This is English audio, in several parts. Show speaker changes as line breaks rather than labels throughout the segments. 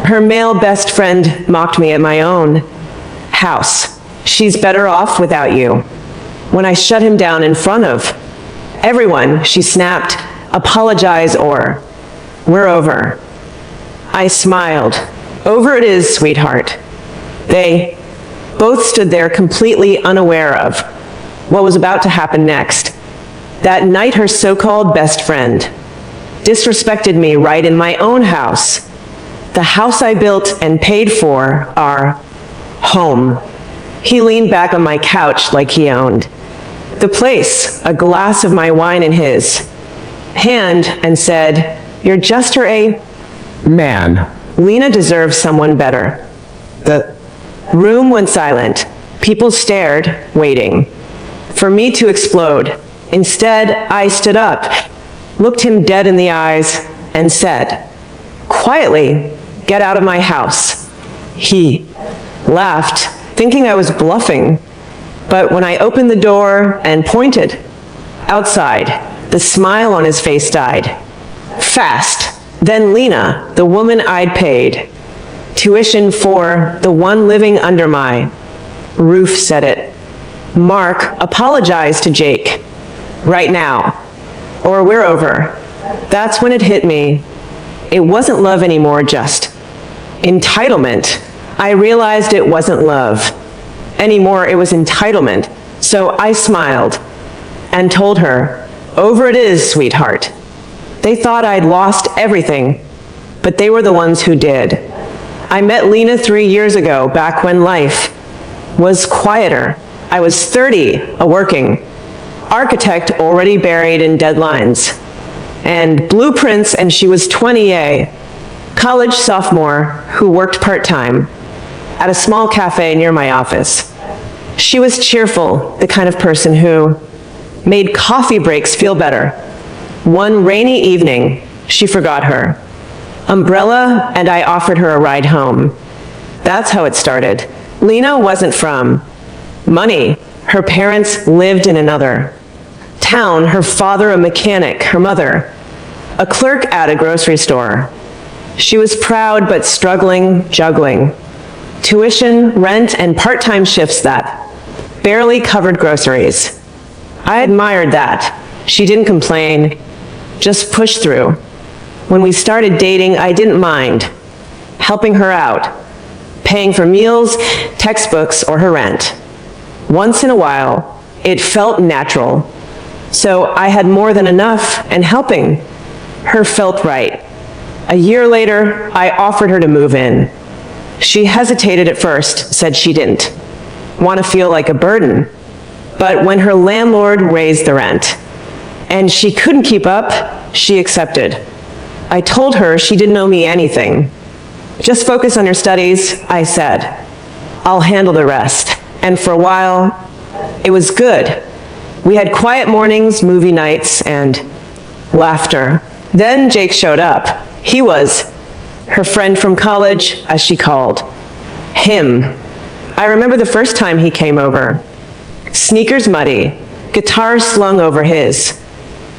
Her male best friend mocked me at my own house. She's better off without you. When I shut him down in front of everyone, she snapped, apologize or we're over. I smiled. Over it is, sweetheart. They both stood there completely unaware of what was about to happen next. That night, her so-called best friend disrespected me right in my own house. The house I built and paid for, our home. He leaned back on my couch like he owned the place, a glass of my wine in his hand, and said, "You're just her a man. Lena deserves someone better." The room went silent. People stared, waiting for me to explode. Instead, I stood up, looked him dead in the eyes, and said, quietly, "Get out of my house." He laughed, thinking I was bluffing. But when I opened the door and pointed outside, the smile on his face died. Fast. Then Lena, the woman I'd paid tuition for, the one living under my roof, said it. "Mark, apologize to Jake. Right now. Or we're over." That's when it hit me. It wasn't love anymore, just entitlement. I realized it wasn't love anymore, it was entitlement. So I smiled and told her, "Over it is, sweetheart." They thought I'd lost everything, but they were the ones who did. I met Lena 3 years ago, back when life was quieter. I was 30, a working architect already buried in deadlines and blueprints, and she was 20, a college sophomore who worked part-time at a small cafe near my office. She was cheerful, the kind of person who made coffee breaks feel better. One rainy evening, she forgot her umbrella, and I offered her a ride home. That's how it started. Lena wasn't from money. Her parents lived in another town. Her father a mechanic, her mother a clerk at a grocery store. She was proud but struggling, juggling tuition, rent, and part-time shifts that barely covered groceries. I admired that. She didn't complain, just pushed through. When we started dating, I didn't mind helping her out, paying for meals, textbooks, or her rent. Once in a while, it felt natural. So I had more than enough, and helping her felt right. A year later, I offered her to move in. She hesitated at first, said she didn't want to feel like a burden. But when her landlord raised the rent and she couldn't keep up, she accepted. I told her she didn't owe me anything. Just focus on your studies, I said. I'll handle the rest. And for a while, it was good. We had quiet mornings, movie nights, and laughter. Then Jake showed up. He was her friend from college, as she called him. I remember the first time he came over. Sneakers muddy, guitar slung over his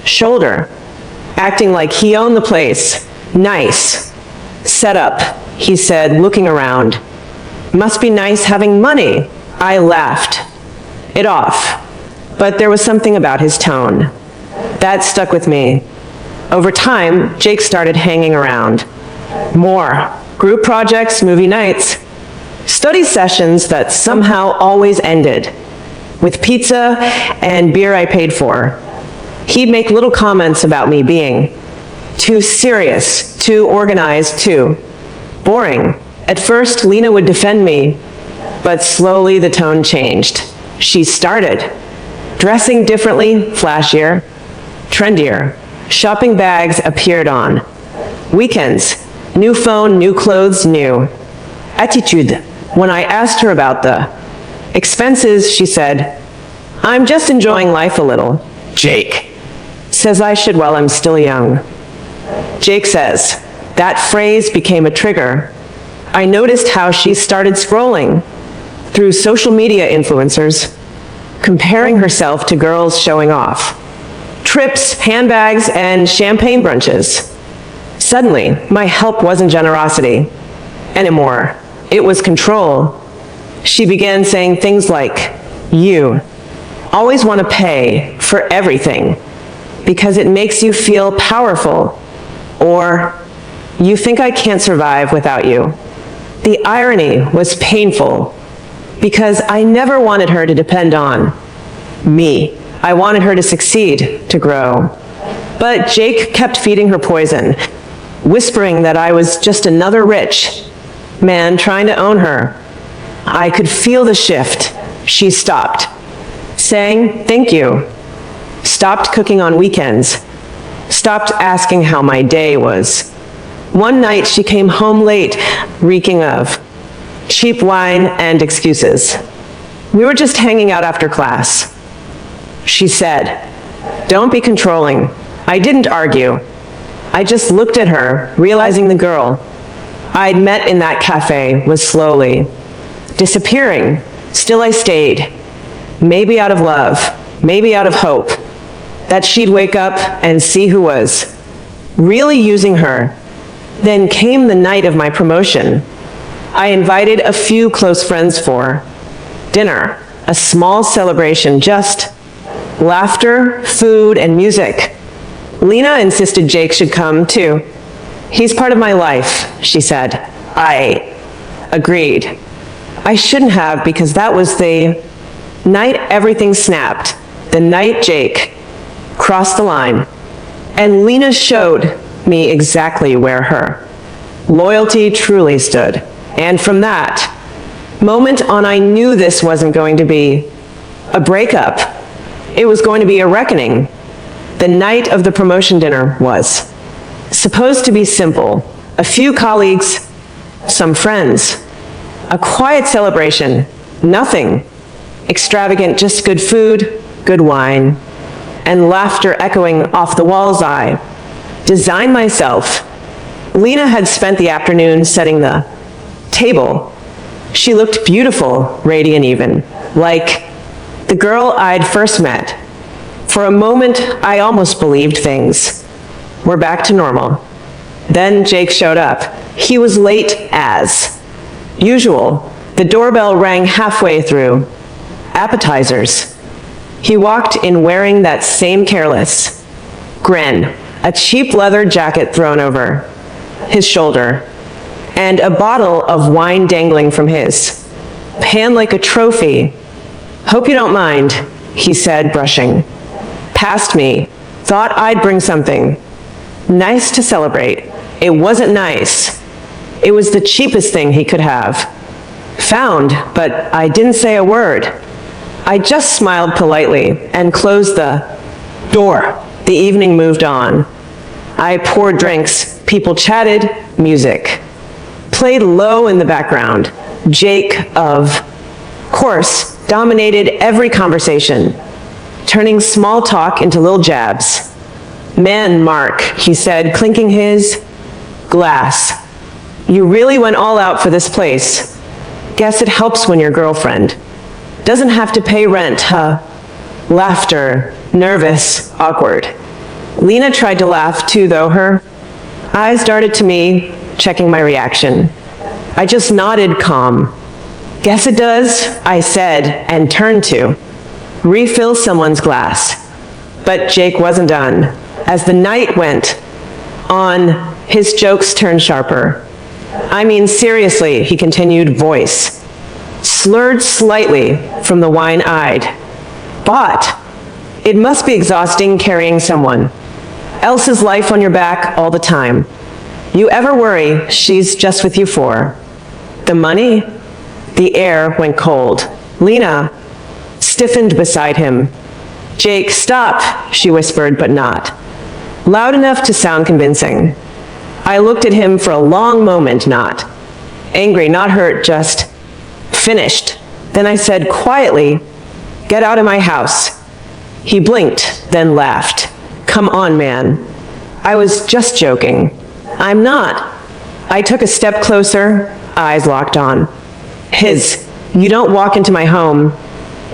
shoulder, acting like he owned the place. Nice. Set up, he said, looking around. Must be nice having money. I laughed it off, but there was something about his tone that stuck with me. Over time, Jake started hanging around. More. Group projects, movie nights, study sessions that somehow always ended with pizza and beer I paid for. He'd make little comments about me being too serious, too organized, too boring. At first, Lena would defend me, but slowly the tone changed. She started dressing differently, flashier, trendier. Shopping bags appeared on weekends. New phone, new clothes, new attitude. When I asked her about the expenses, she said, "I'm just enjoying life a little. Jake says I should while I'm still young." Jake says. That phrase became a trigger. I noticed how she started scrolling through social media influencers, comparing herself to girls showing off trips, handbags, and champagne brunches. Suddenly, my help wasn't generosity. anymore. It was control. She began saying things like, "You always want to pay for everything because it makes you feel powerful," or "You think I can't survive without you." The irony was painful because I never wanted her to depend on me. I wanted her to succeed, to grow. But Jake kept feeding her poison, whispering that I was just another rich man trying to own her. I could feel the shift. She stopped, saying thank you, stopped cooking on weekends, stopped asking how my day was. One night she came home late, reeking of cheap wine and excuses. We were just hanging out after class. She said, "Don't be controlling." I didn't argue. I just looked at her, realizing the girl I'd met in that cafe was slowly disappearing. Still I stayed, maybe out of love, maybe out of hope, that she'd wake up and see who was really using her. Then came the night of my promotion. I invited a few close friends for dinner, a small celebration, just laughter, food, and music. Lena insisted Jake should come too. "He's part of my life," she said. I agreed. I shouldn't have, because that was the night everything snapped, the night Jake crossed the line. And Lena showed me exactly where her loyalty truly stood. And from that moment on, I knew this wasn't going to be a breakup. It was going to be a reckoning. The night of the promotion dinner was supposed to be simple. A few colleagues, some friends, a quiet celebration, nothing extravagant, just good food, good wine, and laughter echoing off the walls. I designed myself. Lena had spent the afternoon setting the table. She looked beautiful, radiant even, like the girl I'd first met. For a moment, I almost believed things were back to normal. Then Jake showed up. He was late as usual. The doorbell rang halfway through appetizers. He walked in wearing that same careless grin, a cheap leather jacket thrown over his shoulder, and a bottle of wine dangling from his pan like a trophy. "Hope you don't mind," he said, brushing past me. "Thought I'd bring something nice to celebrate." It wasn't nice. It was the cheapest thing he could have found, but I didn't say a word. I just smiled politely and closed the door. The evening moved on. I poured drinks, people chatted, music played low in the background. Jake, of course, dominated every conversation, turning small talk into little jabs. "Man, Mark," he said, clinking his glass, "you really went all out for this place. Guess it helps when your girlfriend doesn't have to pay rent, huh?" Laughter, nervous, awkward. Lena tried to laugh too, though her eyes darted to me, checking my reaction. I just nodded calm. "Guess it does," I said, and turned to refill someone's glass. But Jake wasn't done. As the night went on, his jokes turned sharper. "I mean, seriously," he continued, voice slurred slightly from the wine-eyed. "But it must be exhausting carrying someone else's life on your back all the time. You ever worry she's just with you for the money?" The air went cold. Lena stiffened beside him. "Jake, stop," she whispered, but not loud enough to sound convincing. I looked at him for a long moment, not angry, not hurt, just finished. Then I said quietly, "Get out of my house." He blinked, then laughed. "Come on, man. I was just joking." "I'm not." I took a step closer, eyes locked on his. "You don't walk into my home,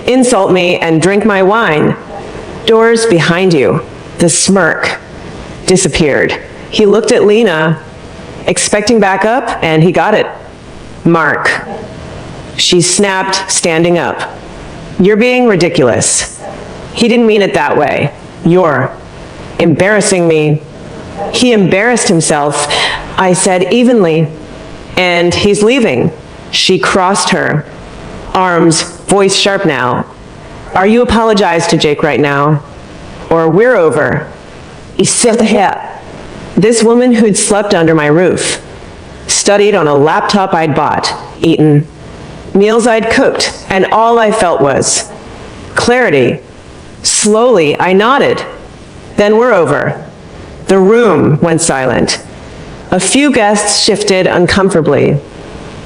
insult me, and drink my wine. Doors behind you." The smirk disappeared. He looked at Lena, expecting backup, and he got it. Mark. She snapped, standing up. You're being ridiculous. He didn't mean it that way. You're embarrassing me. He embarrassed himself, I said evenly, and he's leaving. She crossed her arms, voice sharp now. Are you apologize to Jake right now? Or we're over. He said, this woman who'd slept under my roof, studied on a laptop I'd bought, eaten, meals I'd cooked, and all I felt was clarity. Slowly, I nodded. Then we're over. The room went silent. A few guests shifted uncomfortably.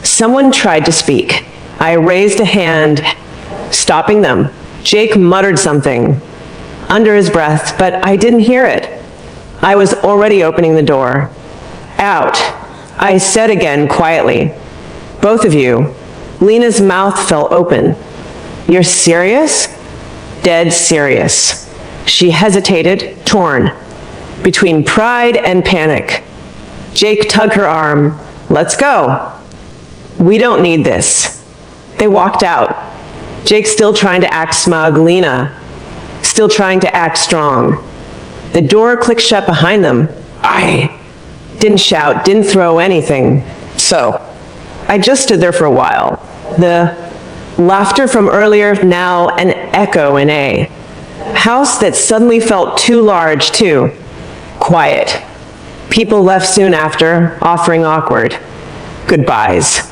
Someone tried to speak. I raised a hand, stopping them. Jake muttered something under his breath, but I didn't hear it. I was already opening the door. Out, I said again quietly. Both of you. Lena's mouth fell open. You're serious? Dead serious. She hesitated, torn between pride and panic. Jake tugged her arm. Let's go. We don't need this. They walked out. Jake still trying to act smug, Lena still trying to act strong. The door clicked shut behind them. I didn't shout, didn't throw anything. So I just stood there for a while. The laughter from earlier now an echo in a house that suddenly felt too large, too quiet. People left soon after, offering awkward goodbyes.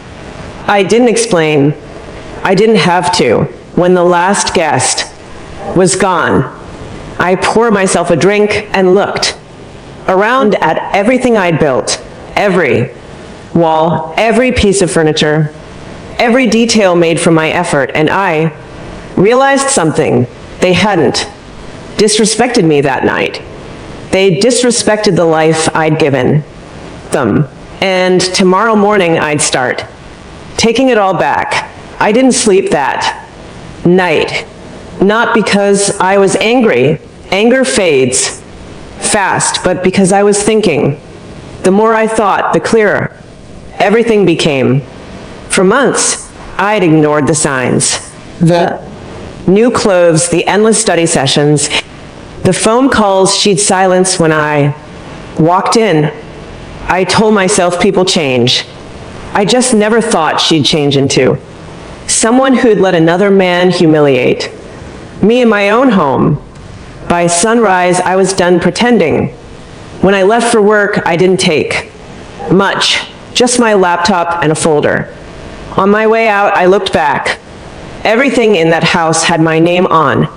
I didn't explain. I didn't have to. When the last guest was gone, I poured myself a drink and looked around at everything I'd built, every wall, every piece of furniture, every detail made from my effort, and I realized something. They hadn't disrespected me that night. They disrespected the life I'd given them. And tomorrow morning I'd start taking it all back. I didn't sleep that night, not because I was angry. Anger fades fast, but because I was thinking. The more I thought, the clearer everything became. For months, I'd ignored the signs. The new clothes, the endless study sessions, the phone calls she'd silence when I walked in. I told myself people change. I just never thought she'd change into someone who'd let another man humiliate me in my own home. By sunrise, I was done pretending. When I left for work, I didn't take much, just my laptop and a folder. On my way out, I looked back. Everything in that house had my name on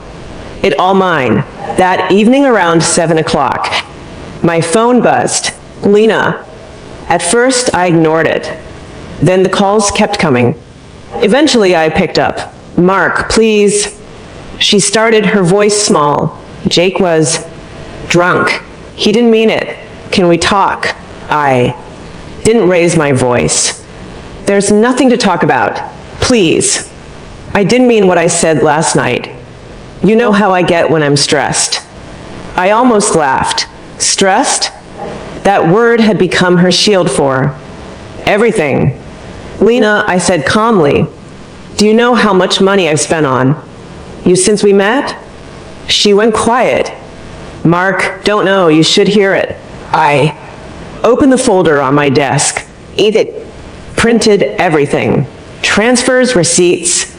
it, all mine. That evening around 7 o'clock, my phone buzzed. Lena. At first, I ignored it. Then the calls kept coming. Eventually, I picked up. Mark, please. She started, her voice small. Jake was drunk. He didn't mean it. Can we talk? I didn't raise my voice. There's nothing to talk about. Please. I didn't mean what I said last night. You know how I get when I'm stressed. I almost laughed. Stressed? That word had become her shield for everything. Lena, I said calmly, do you know how much money I've spent on you since we met? She went quiet. Mark, don't know, you should hear it. I opened the folder on my desk. It printed everything. Transfers, receipts,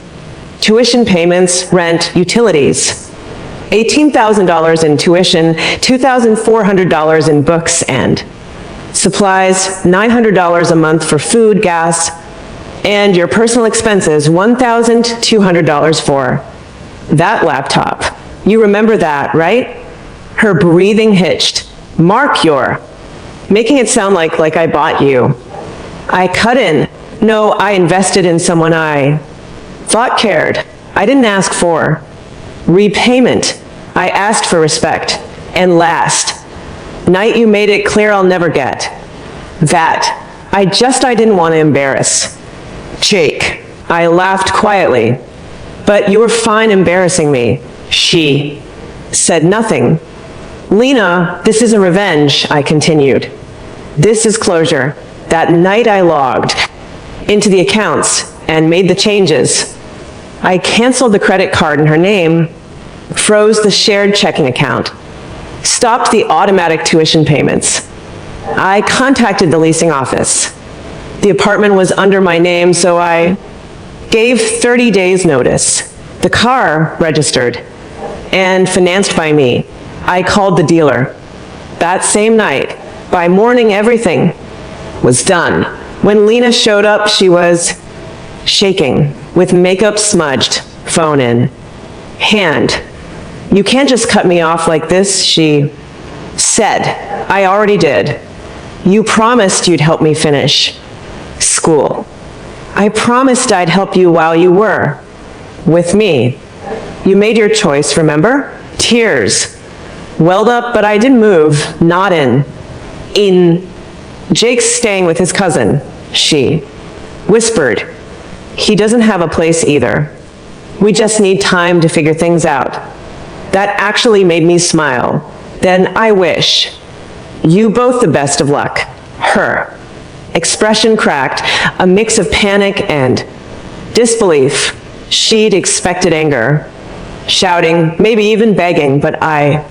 tuition payments, rent, utilities. $18,000 in tuition, $2,400 in books and supplies, $900 a month for food, gas, and your personal expenses, $1,200 for that laptop. You remember that, right? Her breathing hitched. Mark, you're making it sound like I bought you. I cut in. No, I invested in someone I thought cared. I didn't ask for repayment. I asked for respect. And last night you made it clear I'll never get that. I didn't want to embarrass Jake. I laughed quietly. But you were fine embarrassing me. She said nothing. Lena, this isn't revenge, I continued. This is closure. That night I logged into the accounts and made the changes. I canceled the credit card in her name, froze the shared checking account, stopped the automatic tuition payments. I contacted the leasing office. The apartment was under my name, so I gave 30 days notice. The car registered and financed by me. I called the dealer. That same night, by morning, everything was done. When Lena showed up, she was shaking, with makeup smudged, phone in hand. "You can't just cut me off like this," she said. "I already did. You promised you'd help me finish school. I promised I'd help you while you were with me. You made your choice, remember?" Tears welled up, but I didn't move, not in. "Jake's staying with his cousin," she whispered. "He doesn't have a place either. We just need time to figure things out." That actually made me smile. "Then I wish you both the best of luck." Her expression cracked, a mix of panic and disbelief. She'd expected anger, shouting, maybe even begging, but I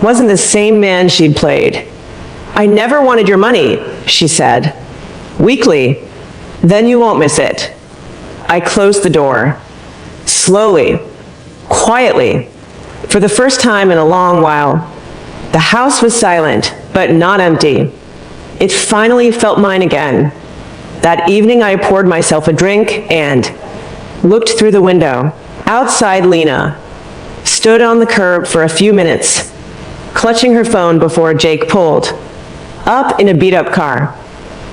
wasn't the same man she'd played. "I never wanted your money," she said, weakly. "Then you won't miss it." I closed the door, slowly, quietly. For the first time in a long while, the house was silent, but not empty. It finally felt mine again. That evening I poured myself a drink and looked through the window. Outside, Lena stood on the curb for a few minutes, clutching her phone before Jake pulled up in a beat-up car.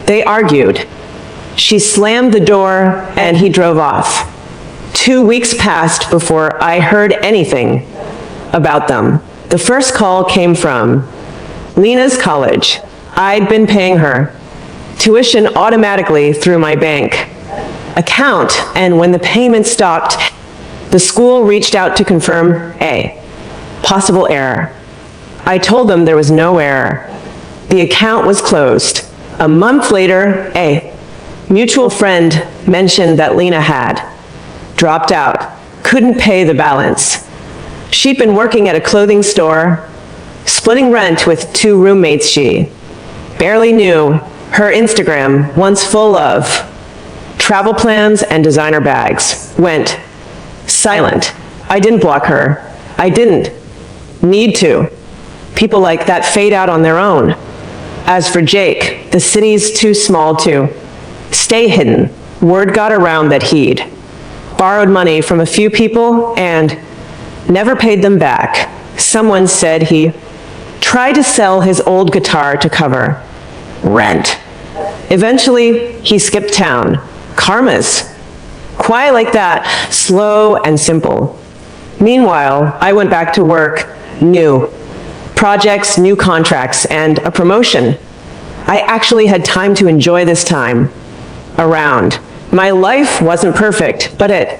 They argued. She slammed the door and he drove off. 2 weeks passed before I heard anything about them. The first call came from Lena's college. I'd been paying her tuition automatically through my bank account, and when the payment stopped, the school reached out to confirm a possible error. I told them there was no error. The account was closed. A month later, a mutual friend mentioned that Lena had dropped out, couldn't pay the balance. She'd been working at a clothing store, splitting rent with 2 roommates she barely knew. Her Instagram, once full of travel plans and designer bags, went silent. I didn't block her. I didn't need to. People like that fade out on their own. As for Jake, the city's too small to stay hidden. Word got around that he'd borrowed money from a few people and never paid them back. Someone said he tried to sell his old guitar to cover rent. Eventually, he skipped town. Karma's quiet like that, slow and simple. Meanwhile, I went back to work, new projects, new contracts, and a promotion. I actually had time to enjoy this time around. My life wasn't perfect, but it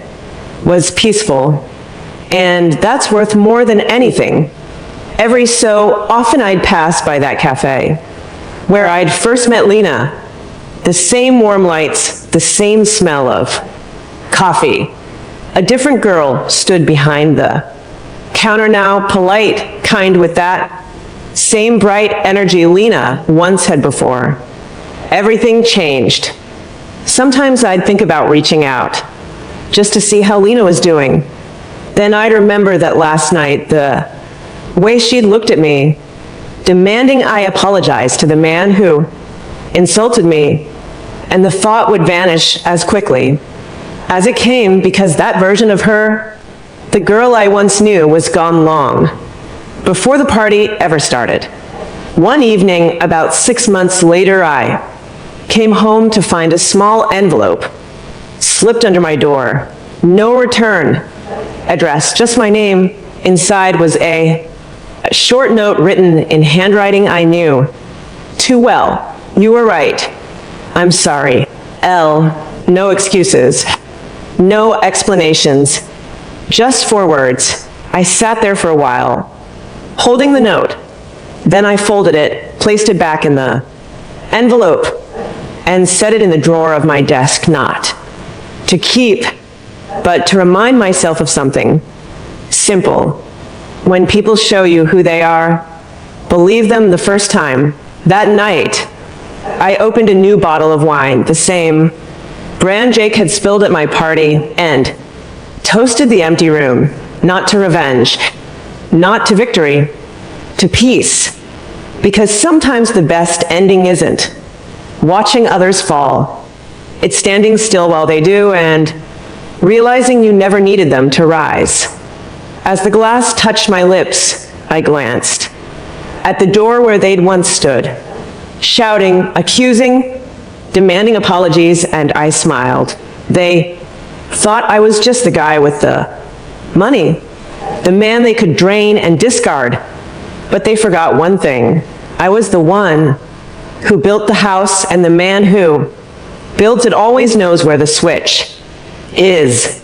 was peaceful, and that's worth more than anything. Every so often I'd pass by that cafe where I'd first met Lena. The same warm lights, the same smell of coffee. A different girl stood behind the counter now, polite, kind with that same bright energy Lena once had before. Everything changed. Sometimes I'd think about reaching out, just to see how Lena was doing. Then I'd remember that last night, the way she'd looked at me, demanding I apologize to the man who insulted me, and the thought would vanish as quickly as it came, because that version of her, the girl I once knew, was gone long before the party ever started. One evening, about 6 months later, I came home to find a small envelope slipped under my door. No return address, just my name. Inside was a short note written in handwriting I knew too well. "You were right. I'm sorry. L. No excuses. No explanations. Just 4 words. I sat there for a while, holding the note. Then I folded it, placed it back in the envelope, and set it in the drawer of my desk, not to keep, but to remind myself of something simple. When people show you who they are, believe them the first time. That night, I opened a new bottle of wine, the same brand Jake had spilled at my party, and toasted the empty room, not to revenge, not to victory, to peace. Because sometimes the best ending isn't watching others fall. It's standing still while they do and realizing you never needed them to rise. As the glass touched my lips, I glanced at the door where they'd once stood, shouting, accusing, demanding apologies, and I smiled. They thought I was just the guy with the money, the man they could drain and discard. But they forgot one thing. I was the one who built the house, and the man who builds it always knows where the switch is.